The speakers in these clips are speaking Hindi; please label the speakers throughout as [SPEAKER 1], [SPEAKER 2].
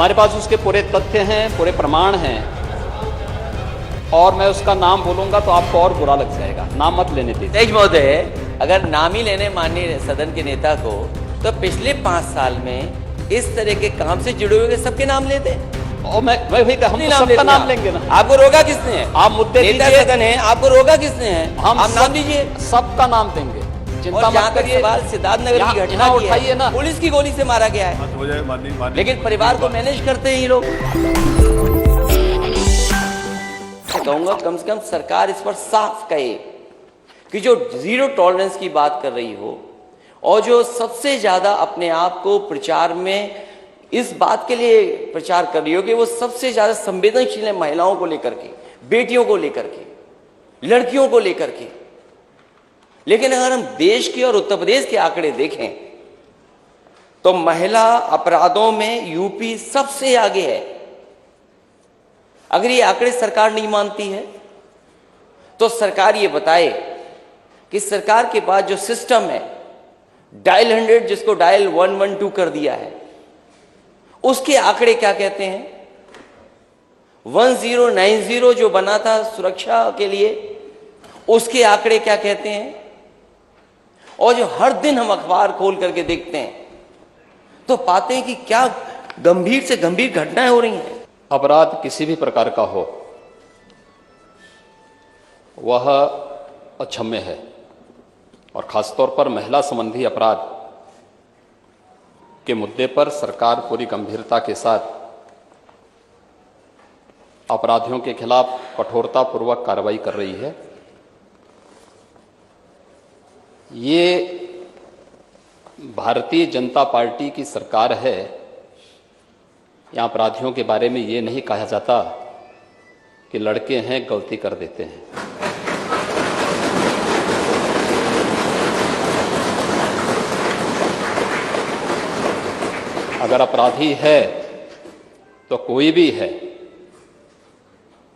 [SPEAKER 1] हमारे पास उसके पूरे तथ्य हैं, पूरे प्रमाण हैं, और मैं उसका नाम बोलूंगा तो आपको और बुरा लग जाएगा। नाम मत लेने दीजिए।
[SPEAKER 2] तेज महोदय, अगर नाम ही लेने माननीय सदन के नेता को, तो पिछले 5 साल में इस तरह के काम से जुड़े हुए सबके नाम लेते।
[SPEAKER 1] और मैं वही हम तो सबका नाम लेंगे ना।
[SPEAKER 2] आपको रोका किसने है?
[SPEAKER 1] आप मुद्दे
[SPEAKER 2] नेता
[SPEAKER 1] दीजिए।
[SPEAKER 2] सदन है, आपको रोका किसने है? आप नाम दीजिए,
[SPEAKER 1] सबका नाम देंगे, चिंता मत करिए।
[SPEAKER 2] सवाल सिद्धार्थनगर की घटना की
[SPEAKER 1] उठाइए ना,
[SPEAKER 2] पुलिस की गोली से मारा गया है, लेकिन परिवार को मैनेज करते हैं ये लोग। कहूंगा कम से कम सरकार इस पर साफ कहे कि जो जीरो टॉलरेंस की बात कर रही हो, और जो सबसे ज्यादा अपने आप को प्रचार में इस बात के लिए प्रचार कर रही हो कि वो सबसे ज्यादा संवेदनशील है महिलाओं को लेकर के, बेटियों को लेकर के, लड़कियों को लेकर के। लेकिन अगर हम देश के और उत्तर प्रदेश के आंकड़े देखें तो महिला अपराधों में यूपी सबसे आगे है। अगर ये आंकड़े सरकार नहीं मानती है तो सरकार ये बताए कि सरकार के पास जो सिस्टम है, डायल 100 जिसको डायल 112 कर दिया है, उसके आंकड़े क्या कहते हैं। 1090 जो बना था सुरक्षा के लिए, उसके आंकड़े क्या कहते हैं। और जो हर दिन हम अखबार खोल करके देखते हैं तो पाते हैं कि क्या गंभीर से गंभीर घटनाएं हो रही हैं।
[SPEAKER 1] अपराध किसी भी प्रकार का हो, वह अक्षम्य है, और खासतौर पर महिला संबंधी अपराध के मुद्दे पर सरकार पूरी गंभीरता के साथ अपराधियों के खिलाफ कठोरतापूर्वक कार्रवाई कर रही है। ये भारतीय जनता पार्टी की सरकार है। यहाँ अपराधियों के बारे में ये नहीं कहा जाता कि लड़के हैं गलती कर देते हैं। अगर अपराधी है तो कोई भी है,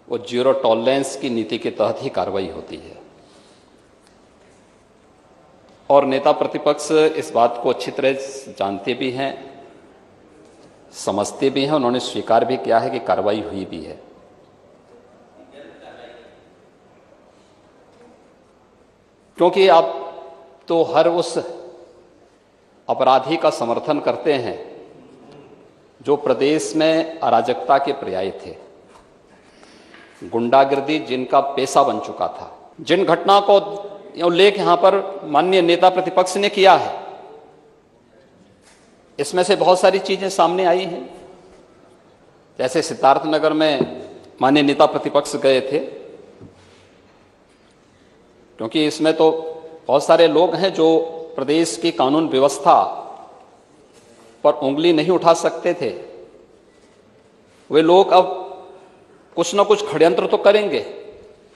[SPEAKER 1] वो जीरो टॉलरेंस की नीति के तहत ही कार्रवाई होती है। और नेता प्रतिपक्ष इस बात को अच्छी तरह जानते भी हैं, समझते भी हैं, उन्होंने स्वीकार भी किया है कि कार्रवाई हुई भी है। क्योंकि आप तो हर उस अपराधी का समर्थन करते हैं जो प्रदेश में अराजकता के पर्याय थे, गुंडागिर्दी जिनका पेशा बन चुका था। जिन घटना को उल्लेख यहां पर माननीय नेता प्रतिपक्ष ने किया है, इसमें से बहुत सारी चीजें सामने आई हैं। जैसे सिद्धार्थनगर में माननीय नेता प्रतिपक्ष गए थे, क्योंकि इसमें तो बहुत सारे लोग हैं जो प्रदेश की कानून व्यवस्था पर उंगली नहीं उठा सकते थे। वे लोग अब कुछ ना कुछ षड्यंत्र तो करेंगे,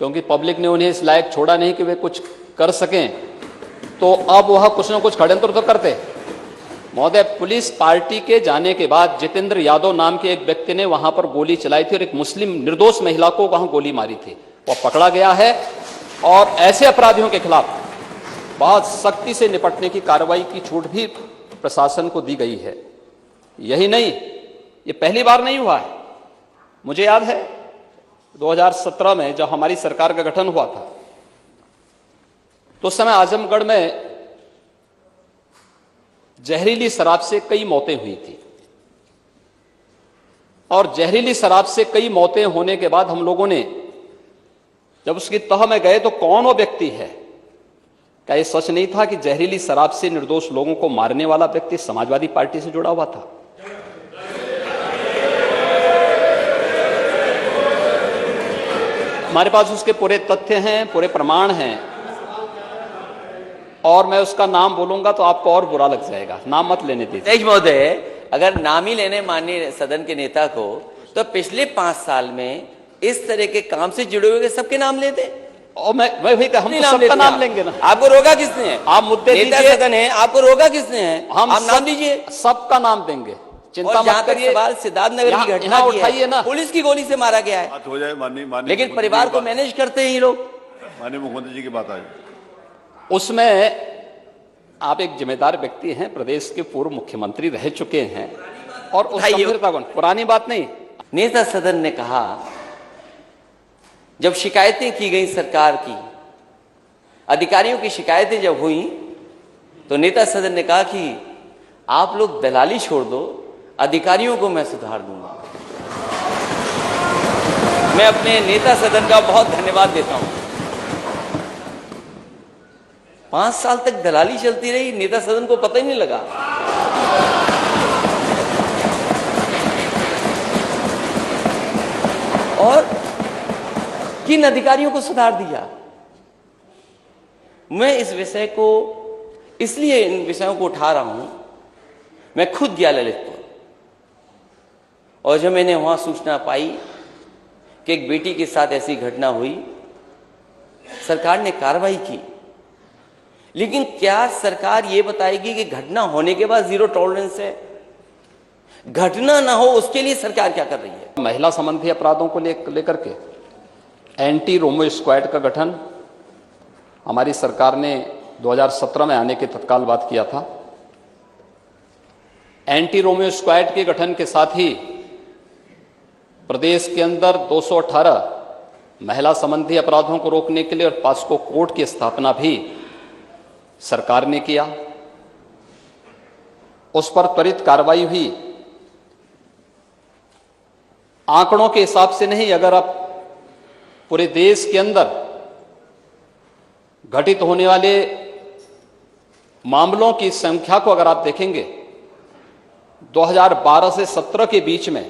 [SPEAKER 1] क्योंकि पब्लिक ने उन्हें इस लायक छोड़ा नहीं कि वे कुछ कर सकें, तो अब वह कुछ ना कुछ षड्यंत्र तो करते। महोदय, पुलिस पार्टी के जाने के बाद जितेंद्र यादव नाम के एक व्यक्ति ने वहां पर गोली चलाई थी और एक मुस्लिम निर्दोष महिला को वहां गोली मारी थी। वह पकड़ा गया है और ऐसे अपराधियों के खिलाफ बहुत सख्ती से निपटने की कार्रवाई की छूट भी प्रशासन को दी गई है। यही नहीं, ये पहली बार नहीं हुआ है। मुझे याद है 2017 में जब हमारी सरकार का गठन हुआ था, तो उस समय आजमगढ़ में जहरीली शराब से कई मौतें हुई थी, और जहरीली शराब से कई मौतें होने के बाद हम लोगों ने जब उसकी तह में गए तो कौन वो व्यक्ति है, क्या ये सच नहीं था कि जहरीली शराब से निर्दोष लोगों को मारने वाला व्यक्ति समाजवादी पार्टी से जुड़ा हुआ था? हमारे पास उसके पूरे तथ्य हैं, पूरे प्रमाण हैं, और मैं उसका नाम बोलूंगा तो आपको और बुरा लग जाएगा। नाम मत लेने दीजिए।
[SPEAKER 2] तेज महोदय, अगर नाम ही लेने माननीय सदन के नेता को, तो पिछले 5 साल में इस तरह के काम से जुड़े हुए सबके नाम लेते।
[SPEAKER 1] और मैं वही हम तो सबका नाम लेंगे ना।
[SPEAKER 2] आपको रोका किसने है?
[SPEAKER 1] आप मुद्दे
[SPEAKER 2] नेता
[SPEAKER 1] दीजिए।
[SPEAKER 2] सदन है, आपको रोका किसने है? आप नाम दीजिए,
[SPEAKER 1] सबका नाम देंगे, चिंता मत करिए।
[SPEAKER 2] सवाल सिद्धार्थनगर की घटना
[SPEAKER 1] उठाइए ना,
[SPEAKER 2] पुलिस की गोली से मारा गया है,
[SPEAKER 3] बात हो जाए माननीय,
[SPEAKER 2] लेकिन परिवार को मैनेज करते हैं ये लोग।
[SPEAKER 3] माननीय मुख्यमंत्री जी की बात आई,
[SPEAKER 1] उसमें आप एक जिम्मेदार व्यक्ति हैं, प्रदेश के पूर्व मुख्यमंत्री रह चुके हैं, और उस
[SPEAKER 2] उठाइए।
[SPEAKER 1] गंभीरता को, पुरानी बात नहीं।
[SPEAKER 2] नेता सदन ने कहा, जब शिकायतें की गई सरकार की, अधिकारियों की शिकायतें जब हुई, तो नेता सदन ने कहा कि आप लोग दलाली छोड़ दो, अधिकारियों को मैं सुधार दूंगा। मैं अपने नेता सदन का बहुत धन्यवाद देता हूं। 5 साल तक दलाली चलती रही, नेता सदन को पता ही नहीं लगा। और किन अधिकारियों को सुधार दिया। मैं इस विषय को, इसलिए इन विषयों को उठा रहा हूं। मैं खुद गया ललितपुर, और जब मैंने वहां सूचना पाई कि एक बेटी के साथ ऐसी घटना हुई, सरकार ने कार्रवाई की। लेकिन क्या सरकार ये बताएगी कि घटना होने के बाद 0 टॉलरेंस है? घटना ना हो उसके लिए सरकार क्या कर रही है?
[SPEAKER 1] महिला संबंधी अपराधों को लेकर के एंटी रोमियो स्क्वाड का गठन हमारी सरकार ने 2017 में आने के तत्काल बाद किया था। एंटी रोमियो स्क्वाड के गठन के साथ ही प्रदेश के अंदर 218 महिला संबंधी अपराधों को रोकने के लिए और पॉस्को कोर्ट की स्थापना भी सरकार ने किया। उस पर त्वरित कार्रवाई हुई। आंकड़ों के हिसाब से नहीं, अगर आप पूरे देश के अंदर घटित होने वाले मामलों की संख्या को अगर आप देखेंगे, 2012 से 17 के बीच में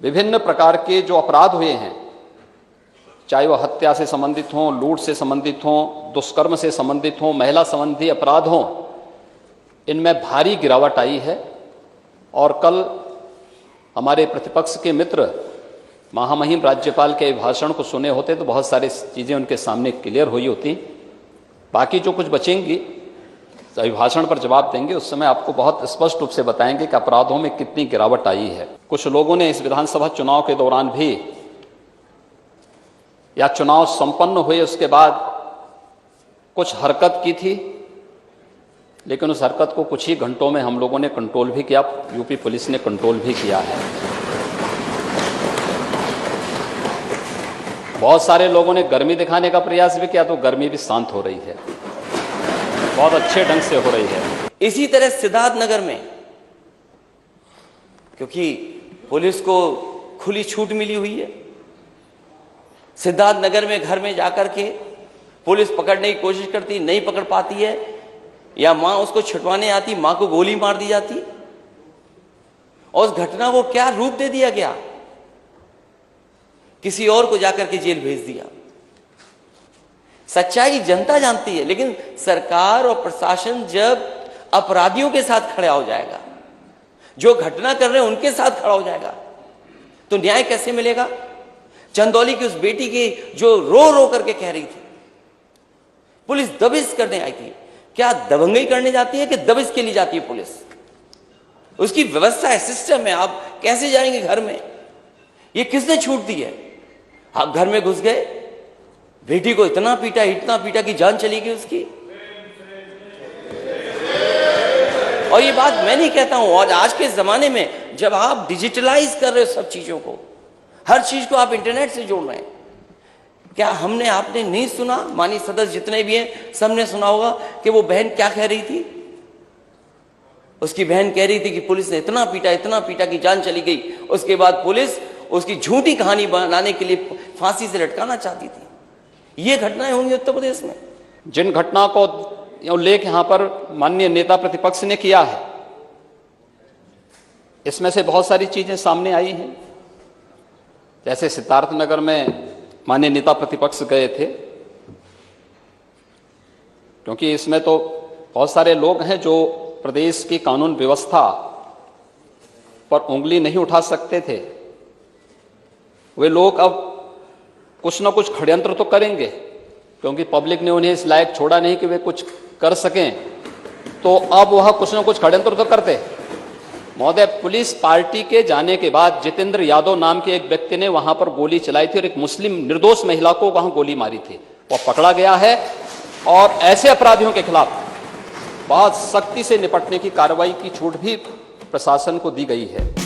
[SPEAKER 1] विभिन्न प्रकार के जो अपराध हुए हैं, चाहे वह हत्या से संबंधित हों, लूट से संबंधित हों, दुष्कर्म से संबंधित हों, महिला संबंधी अपराध हों, इनमें भारी गिरावट आई है। और कल हमारे प्रतिपक्ष के मित्र महामहिम राज्यपाल के भाषण को सुने होते तो बहुत सारी चीज़ें उनके सामने क्लियर हुई होती। बाकी जो कुछ बचेंगी अभिभाषण पर जवाब देंगे, उस समय आपको बहुत स्पष्ट रूप से बताएंगे कि अपराधों में कितनी गिरावट आई है। कुछ लोगों ने इस विधानसभा चुनाव के दौरान भी, या चुनाव संपन्न हुए उसके बाद कुछ हरकत की थी, लेकिन उस हरकत को कुछ ही घंटों में हम लोगों ने कंट्रोल भी किया, यूपी पुलिस ने कंट्रोल भी किया है। बहुत सारे लोगों ने गर्मी दिखाने का प्रयास भी किया, तो गर्मी भी शांत हो रही है, बहुत अच्छे ढंग से हो रही है।
[SPEAKER 2] इसी तरह सिद्धार्थनगर में, क्योंकि पुलिस को खुली छूट मिली हुई है, सिद्धार्थनगर में घर में जाकर के पुलिस पकड़ने की कोशिश करती, नहीं पकड़ पाती है, या मां उसको छुटवाने आती, मां को गोली मार दी जाती, और उस घटना को क्या रूप दे दिया गया, किसी और को जाकर के जेल भेज दिया। सच्चाई जनता जानती है, लेकिन सरकार और प्रशासन जब अपराधियों के साथ खड़ा हो जाएगा, जो घटना कर रहे हैं उनके साथ खड़ा हो जाएगा, तो न्याय कैसे मिलेगा? चंदौली की उस बेटी की जो रो रो करके कह रही थी, पुलिस दबिश करने आई थी। क्या दबंगई करने जाती है कि दबिश के लिए जाती है पुलिस? उसकी व्यवस्था है, सिस्टम है। आप कैसे जाएंगे घर में? ये किसने छूट दी है? आप घर में घुस गए, बेटी को इतना पीटा कि जान चली गई उसकी। और ये बात मैं नहीं कहता हूं, और आज के जमाने में जब आप डिजिटलाइज कर रहे हो सब चीजों को, हर चीज को आप इंटरनेट से जोड़ रहे हैं, क्या आपने नहीं सुना? माननीय सदस्य जितने भी हैं सबने सुना होगा कि वो बहन क्या कह रही थी। उसकी बहन कह रही थी कि पुलिस ने इतना पीटा कि जान चली गई। उसके बाद पुलिस उसकी झूठी कहानी बनाने के लिए फांसी से लटकाना चाहती थी। ये घटनाएं होंगी उत्तर प्रदेश में।
[SPEAKER 1] जिन घटना को उल्लेख यहां पर माननीय नेता प्रतिपक्ष ने किया है, इसमें से बहुत सारी चीजें सामने आई हैं। जैसे सिद्धार्थनगर में माननीय नेता प्रतिपक्ष गए थे, क्योंकि इसमें तो बहुत सारे लोग हैं जो प्रदेश की कानून व्यवस्था पर उंगली नहीं उठा सकते थे। वे लोग अब कुछ ना कुछ षड्यंत्र तो करेंगे, क्योंकि पब्लिक ने उन्हें इस लायक छोड़ा नहीं कि वे कुछ कर सकें, तो अब वह कुछ ना कुछ षड्यंत्र तो करते। महोदय, पुलिस पार्टी के जाने के बाद जितेंद्र यादव नाम के एक व्यक्ति ने वहां पर गोली चलाई थी और एक मुस्लिम निर्दोष महिला को वहां गोली मारी थी। वह पकड़ा गया है और ऐसे अपराधियों के खिलाफ बहुत सख्ती से निपटने की कार्रवाई की छूट भी प्रशासन को दी गई है।